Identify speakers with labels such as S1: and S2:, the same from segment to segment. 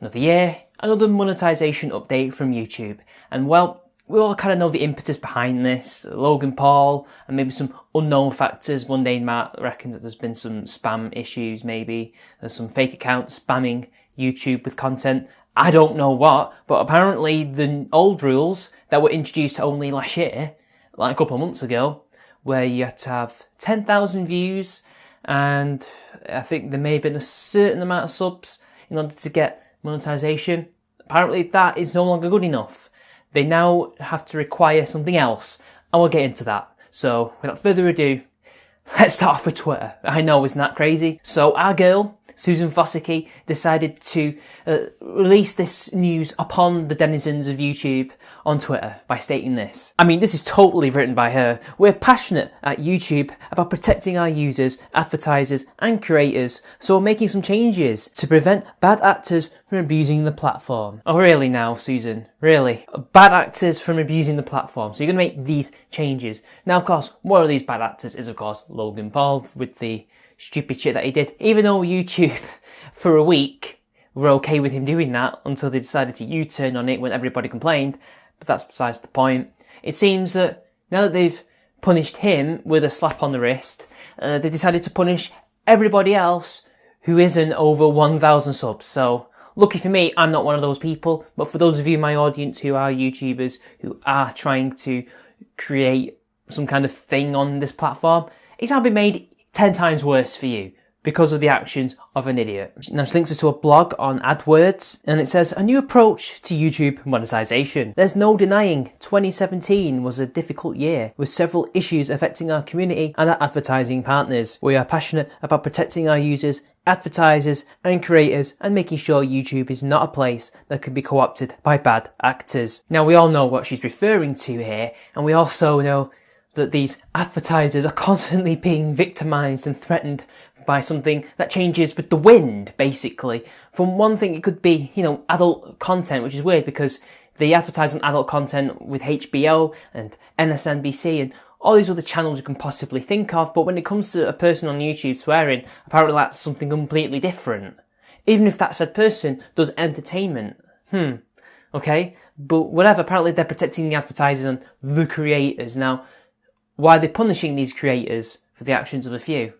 S1: Another year, another monetization update from YouTube. And well, we all kind of know the impetus behind this. Logan Paul and maybe some unknown factors. Mundane Matt reckons that there's been some spam issues maybe. There's some fake accounts spamming YouTube with content. I don't know what, but apparently the old rules that were introduced only last year, like a couple of months ago, where you had to have 10,000 views and I think there may have been a certain amount of subs in order to get monetization. Apparently that is no longer good enough. They now have to require something else, and we'll get into that. So, without further ado, let's start off with Twitter. I know, isn't that crazy? So, our girl, Susan Fossicki, decided to release this news upon the denizens of YouTube on Twitter by stating this. I mean, this is totally written by her. We're passionate at YouTube about protecting our users, advertisers, and creators, so we're making some changes to prevent bad actors from abusing the platform. Oh, really now, Susan? Really? Bad actors from abusing the platform. So you're going to make these changes. Now, of course, one of these bad actors is, of course, Logan Paul with the stupid shit that he did. Even though YouTube, for a week, were okay with him doing that until they decided to U-turn on it when everybody complained. But that's besides the point. It seems that now that they've punished him with a slap on the wrist, they decided to punish everybody else who isn't over 1,000 subs. So, lucky for me, I'm not one of those people. But for those of you in my audience who are YouTubers, who are trying to create some kind of thing on this platform, it's now been made 10 times worse for you because of the actions of an idiot. Now she links us to a blog on AdWords, and it says, a new approach to YouTube monetization. There's no denying 2017 was a difficult year with several issues affecting our community and our advertising partners. We are passionate about protecting our users, advertisers and creators and making sure YouTube is not a place that can be co-opted by bad actors. Now we all know what she's referring to here, and we also know that these advertisers are constantly being victimized and threatened by something that changes with the wind, basically. From one thing, it could be, adult content, which is weird because they advertise on adult content with HBO and MSNBC and all these other channels you can possibly think of, but when it comes to a person on YouTube swearing, apparently that's something completely different. Even if that said person does entertainment. Okay? But whatever, apparently they're protecting the advertisers and the creators. Now, why are they punishing these creators for the actions of a few?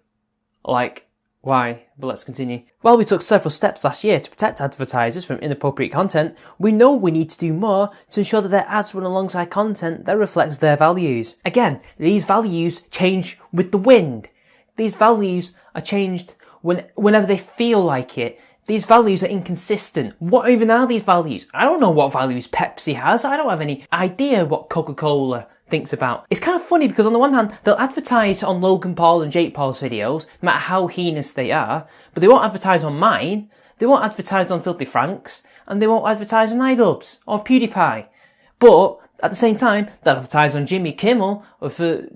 S1: Like, why? But let's continue. While we took several steps last year to protect advertisers from inappropriate content, we know we need to do more to ensure that their ads run alongside content that reflects their values. Again, these values change with the wind. These values are changed whenever they feel like it. These values are inconsistent. What even are these values? I don't know what values Pepsi has. I don't have any idea what Coca-Cola thinks about. It's kind of funny because on the one hand, they'll advertise on Logan Paul and Jake Paul's videos, no matter how heinous they are, but they won't advertise on mine, they won't advertise on Filthy Franks, and they won't advertise on iDubbbz or PewDiePie. But, at the same time, they'll advertise on Jimmy Kimmel for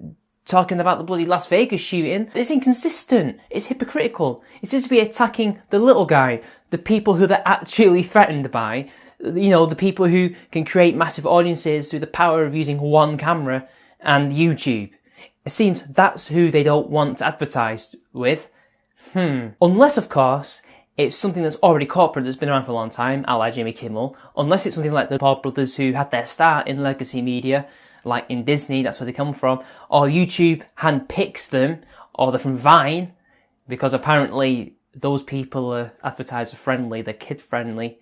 S1: talking about the bloody Las Vegas shooting. It's inconsistent. It's hypocritical. It seems to be attacking the little guy, the people who they're actually threatened by, the people who can create massive audiences through the power of using one camera and YouTube. It seems that's who they don't want to advertise with. Unless, of course, it's something that's already corporate, that's been around for a long time, a la Jimmy Kimmel. Unless it's something like the Paul brothers who had their start in legacy media, like in Disney, that's where they come from. Or YouTube handpicks them, or they're from Vine, because apparently those people are advertiser friendly, they're kid friendly.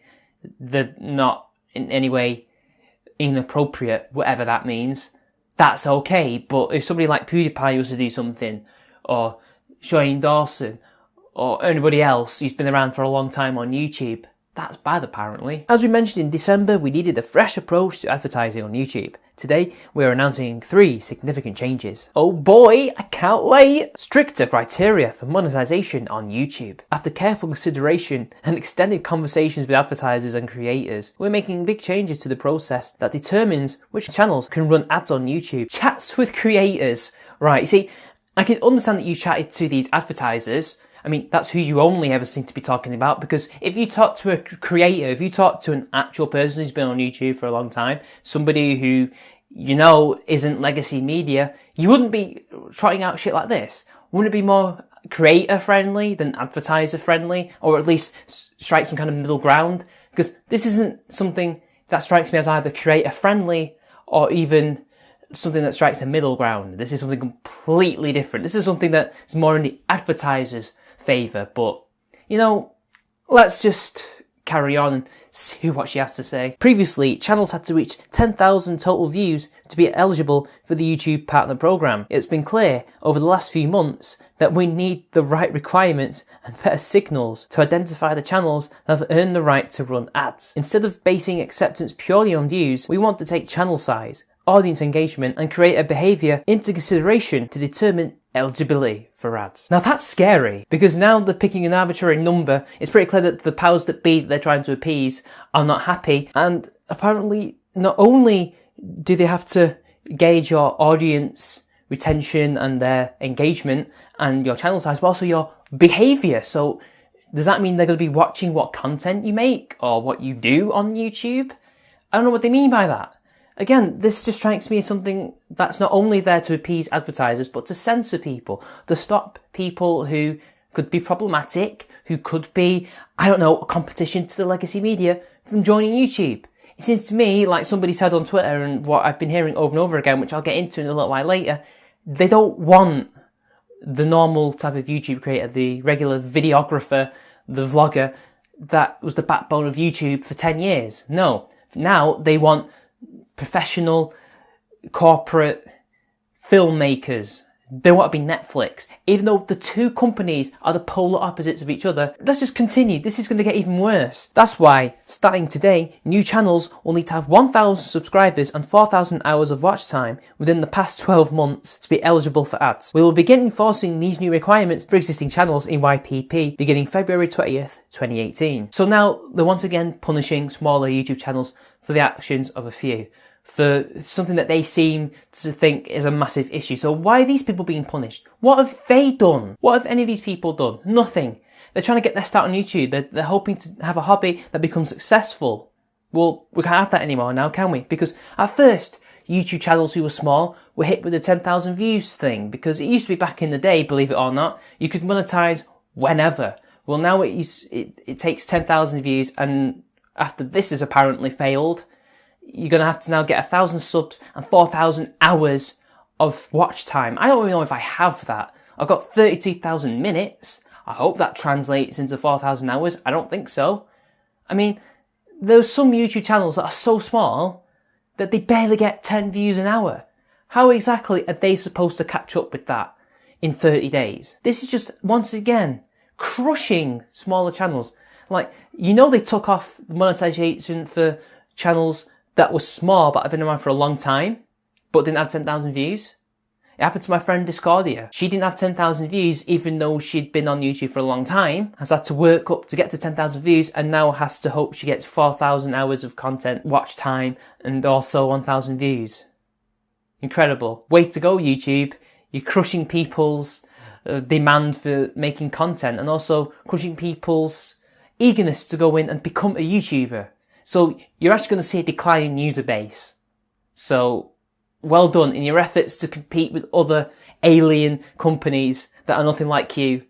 S1: They're not in any way inappropriate, whatever that means. That's okay, but if somebody like PewDiePie was to do something, or Shane Dawson, or anybody else who's been around for a long time on YouTube, that's bad apparently. As we mentioned in December, we needed a fresh approach to advertising on YouTube. Today, we're announcing 3 significant changes. Oh boy, I can't wait! Stricter criteria for monetization on YouTube. After careful consideration and extended conversations with advertisers and creators, we're making big changes to the process that determines which channels can run ads on YouTube. Chats with creators. Right, you see, I can understand that you chatted to these advertisers. I mean, that's who you only ever seem to be talking about, because if you talk to a creator, if you talk to an actual person who's been on YouTube for a long time, somebody who, isn't legacy media, you wouldn't be trotting out shit like this. Wouldn't it be more creator friendly than advertiser friendly, or at least strike some kind of middle ground? Because this isn't something that strikes me as either creator friendly or even something that strikes a middle ground. This is something completely different. This is something that is more in the advertiser's favour. But, you know, let's just carry on and see what she has to say. Previously, channels had to reach 10,000 total views to be eligible for the YouTube Partner Programme. It's been clear over the last few months that we need the right requirements and better signals to identify the channels that have earned the right to run ads. Instead of basing acceptance purely on views, we want to take channel size, audience engagement, and creator behaviour into consideration to determine eligibility for ads. Now that's scary, because now they're picking an arbitrary number. It's pretty clear that the powers that be that they're trying to appease are not happy, and apparently not only do they have to gauge your audience retention and their engagement and your channel size, but also your behaviour. So does that mean they're going to be watching what content you make or what you do on YouTube? I don't know what they mean by that. Again, this just strikes me as something that's not only there to appease advertisers, but to censor people, to stop people who could be problematic, who could be, I don't know, a competition to the legacy media from joining YouTube. It seems to me, like somebody said on Twitter, and what I've been hearing over and over again, which I'll get into in a little while later, they don't want the normal type of YouTube creator, the regular videographer, the vlogger that was the backbone of YouTube for 10 years. No, now they want professional, corporate filmmakers. They want to be Netflix. Even though the two companies are the polar opposites of each other, let's just continue. This is going to get even worse. That's why, starting today, new channels will need to have 1,000 subscribers and 4,000 hours of watch time within the past 12 months to be eligible for ads. We will begin enforcing these new requirements for existing channels in YPP beginning February 20th, 2018. So now they're once again punishing smaller YouTube channels for the actions of a few, for something that they seem to think is a massive issue. So why are these people being punished? What have they done? What have any of these people done? Nothing. They're trying to get their start on YouTube. They're hoping to have a hobby that becomes successful. Well, we can't have that anymore now, can we? Because at first, YouTube channels who were small were hit with the 10,000 views thing, because it used to be back in the day, believe it or not, you could monetize whenever. Well, now it takes 10,000 views, and after this has apparently failed, you're going to have to now get 1,000 subs and 4,000 hours of watch time. I don't even know if I have that. I've got 32,000 minutes. I hope that translates into 4,000 hours. I don't think so. I mean, there's some YouTube channels that are so small that they barely get 10 views an hour. How exactly are they supposed to catch up with that in 30 days? This is just, once again, crushing smaller channels. Like, you know, they took off the monetization for channels that was small but have been around for a long time, but didn't have 10,000 views. It happened to my friend Discordia. She didn't have 10,000 views even though she'd been on YouTube for a long time, has had to work up to get to 10,000 views, and now has to hope she gets 4,000 hours of content, watch time, and also 1,000 views. Incredible. Way to go, YouTube. You're crushing people's demand for making content, and also crushing people's eagerness to go in and become a YouTuber. So you're actually going to see a decline in user base. So well done in your efforts to compete with other alien companies that are nothing like you.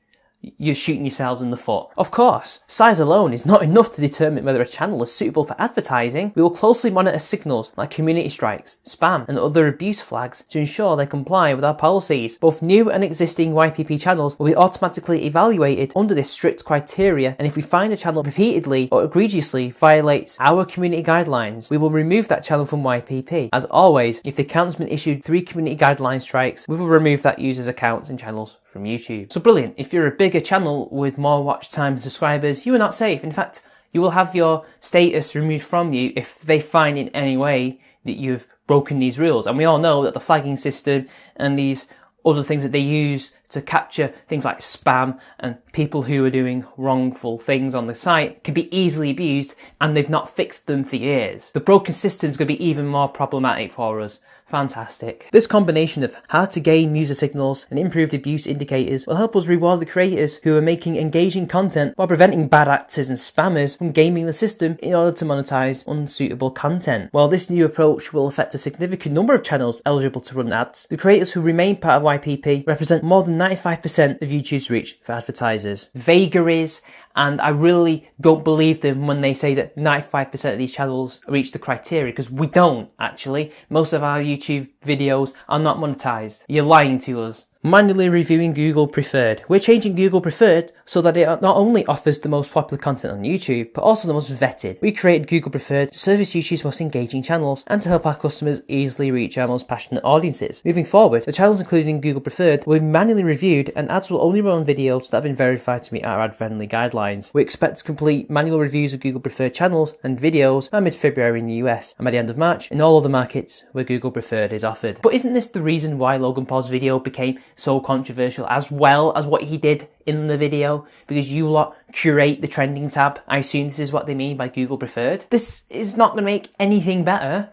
S1: You're shooting yourselves in the foot. Of course, size alone is not enough to determine whether a channel is suitable for advertising. We will closely monitor signals like community strikes, spam, and other abuse flags to ensure they comply with our policies. Both new and existing YPP channels will be automatically evaluated under this strict criteria, and if we find a channel repeatedly or egregiously violates our community guidelines, we will remove that channel from YPP. As always, if the account has been issued 3 community guideline strikes, we will remove that user's accounts and channels from YouTube. So brilliant. If you're a bigger channel with more watch time and subscribers, you are not safe. In fact, you will have your status removed from you if they find in any way that you've broken these rules. And we all know that the flagging system and these other things that they use to capture things like spam and people who are doing wrongful things on the site can be easily abused, and they've not fixed them for years. The broken system is going to be even more problematic for us. Fantastic. This combination of hard to gain user signals and improved abuse indicators will help us reward the creators who are making engaging content while preventing bad actors and spammers from gaming the system in order to monetize unsuitable content. While this new approach will affect a significant number of channels eligible to run ads, the creators who remain part of YPP represent more than 95% of YouTube's reach for advertisers. Vagaries And I really don't believe them when they say that 95% of these channels reach the criteria, because we don't, actually. Most of our YouTube videos are not monetized. You're lying to us. Manually reviewing Google Preferred. We're changing Google Preferred so that it not only offers the most popular content on YouTube, but also the most vetted. We created Google Preferred to service YouTube's most engaging channels and to help our customers easily reach our most passionate audiences. Moving forward, the channels included in Google Preferred will be manually reviewed, and ads will only run on videos that have been verified to meet our ad-friendly guidelines. We expect to complete manual reviews of Google Preferred channels and videos by mid-February in the US, and by the end of March in all other markets where Google Preferred is offered. But isn't this the reason why Logan Paul's video became so controversial, as well as what he did in the video? Because you lot curate the trending tab. I assume this is what they mean by Google Preferred. This is not going to make anything better.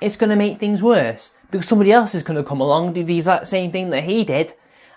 S1: It's going to make things worse, because somebody else is going to come along and do the exact same thing that he did,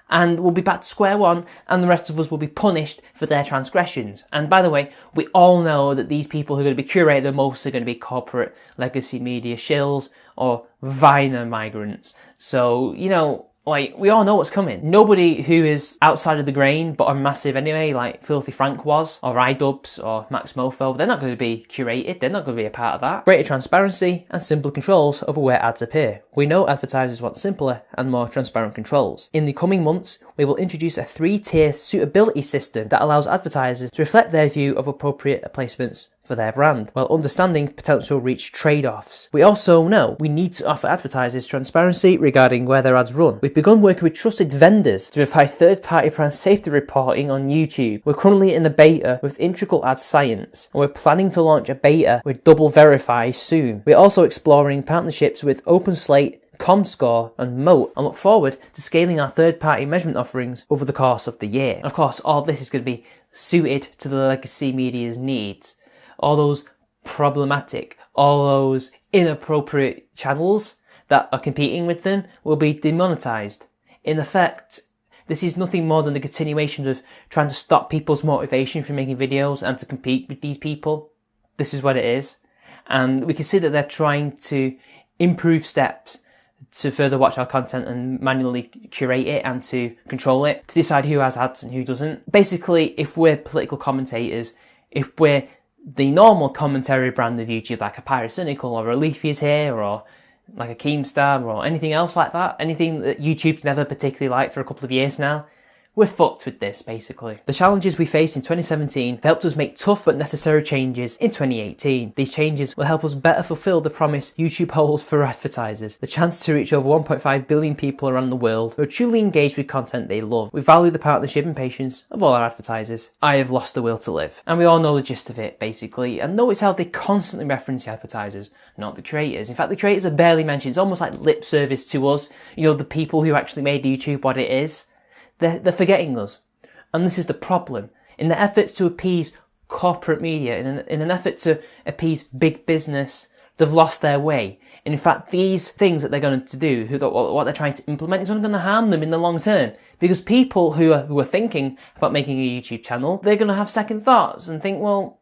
S1: and we'll be back to square one, and the rest of us will be punished for their transgressions. And by the way, we all know that these people who are going to be curated the most are going to be corporate legacy media shills or Viner migrants. So, you know, like, we all know what's coming. Nobody who is outside of the grain but are massive anyway, like Filthy Frank was, or iDubbbz, or Max Mofo, they're not going to be curated, they're not going to be a part of that. Greater transparency and simple controls over where ads appear. We know advertisers want simpler and more transparent controls. In the coming months, we will introduce a 3-tier suitability system that allows advertisers to reflect their view of appropriate placements for their brand, while understanding potential reach trade-offs. We also know we need to offer advertisers transparency regarding where their ads run. We've begun working with trusted vendors to provide third-party brand safety reporting on YouTube. We're currently in a beta with integral ad science, and we're planning to launch a beta with Double Verify soon. We're also exploring partnerships with OpenSlate, Comscore and Moat, and look forward to scaling our third-party measurement offerings over the course of the year. Of course, all this is going to be suited to the legacy media's needs. All those problematic, all those inappropriate channels that are competing with them will be demonetized. In effect, this is nothing more than the continuation of trying to stop people's motivation from making videos and to compete with these people. This is what it is. And we can see that they're trying to improve steps to further watch our content and manually curate it and to control it, to decide who has ads and who doesn't. Basically, if we're political commentators, if we're the normal commentary brand of YouTube, like a Pyrocynical or a Leafy's here, or like a Keemstar or anything else like that, anything that YouTube's never particularly liked for a couple of years now, we're fucked with this, basically. The challenges we faced in 2017 helped us make tough but necessary changes in 2018. These changes will help us better fulfill the promise YouTube holds for advertisers, the chance to reach over 1.5 billion people around the world who are truly engaged with content they love. We value the partnership and patience of all our advertisers. I have lost the will to live. And we all know the gist of it, basically. And notice how they constantly reference the advertisers, not the creators. In fact, the creators are barely mentioned. It's almost like lip service to us, you know, the people who actually made YouTube what it is. They're forgetting us. And this is the problem. In the efforts to appease corporate media, in an effort to appease big business, they've lost their way. And in fact, these things that they're going to do, what they're trying to implement, is only going to harm them in the long term. Because people who are thinking about making a YouTube channel, they're going to have second thoughts and think, well,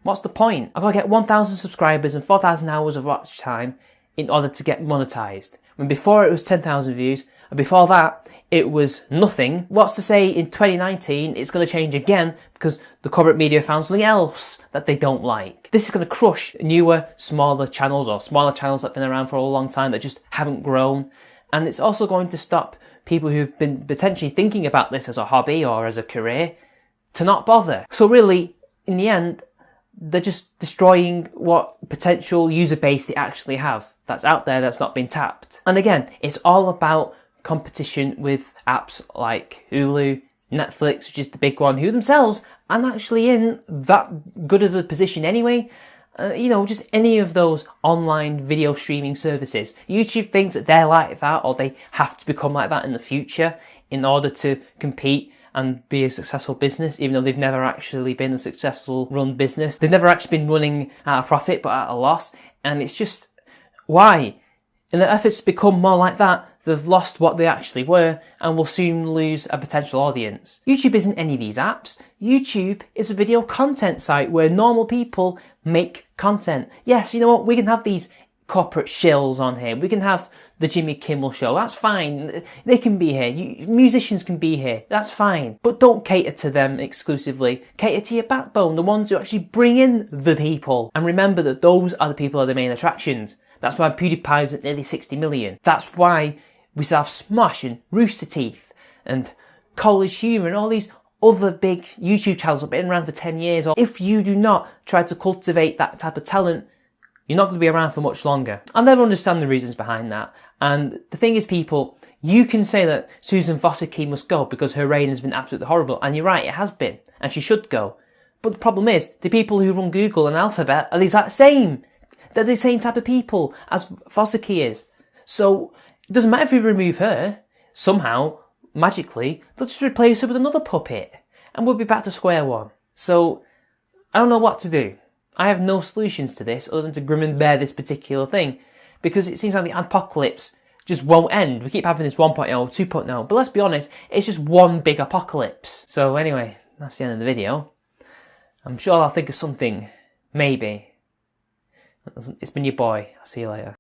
S1: what's the point? I've got to get 1,000 subscribers and 4,000 hours of watch time in order to get monetized. When before it was 10,000 views, and before that, it was nothing. What's to say in 2019 it's going to change again because the corporate media found something else that they don't like? This is going to crush newer, smaller channels, or smaller channels that have been around for a long time that just haven't grown. And it's also going to stop people who've been potentially thinking about this as a hobby or as a career to not bother. So really, in the end, they're just destroying what potential user base they actually have that's out there that's not been tapped. And again, it's all about competition with apps like Hulu, Netflix, which is the big one, who themselves aren't actually in that good of a position anyway. You know, just any of those online video streaming services. YouTube thinks that they're like that, or they have to become like that in the future in order to compete and be a successful business, even though they've never actually been a successful run business. They've never actually been running at a profit, but at a loss. And it's just, why? In their efforts to become more like that, they've lost what they actually were and will soon lose a potential audience. YouTube isn't any of these apps. YouTube is a video content site where normal people make content. Yes, you know what? We can have these corporate shills on here. We can have the Jimmy Kimmel show. That's fine. They can be here. Musicians can be here. That's fine. But don't cater to them exclusively. Cater to your backbone, the ones who actually bring in the people. And remember that those are the people who are the main attractions. That's why PewDiePie's at nearly 60 million. That's why we still have Smosh and Rooster Teeth and College Humor and all these other big YouTube channels that have been around for 10 years. Or if you do not try to cultivate that type of talent, you're not going to be around for much longer. I'll never understand the reasons behind that. And the thing is, people, you can say that Susan Fossey must go because her reign has been absolutely horrible. And you're right, it has been. And she should go. But the problem is, the people who run Google and Alphabet are the exact same. They're the same type of people as Fossey is. So it doesn't matter if we remove her. Somehow, magically, they'll just replace her with another puppet. And we'll be back to square one. So I don't know what to do. I have no solutions to this other than to grim and bear this particular thing, because it seems like the apocalypse just won't end. We keep having this 1.0, 2.0, but let's be honest, it's just one big apocalypse. So anyway, that's the end of the video. I'm sure I'll think of something, maybe. It's been your boy. I'll see you later.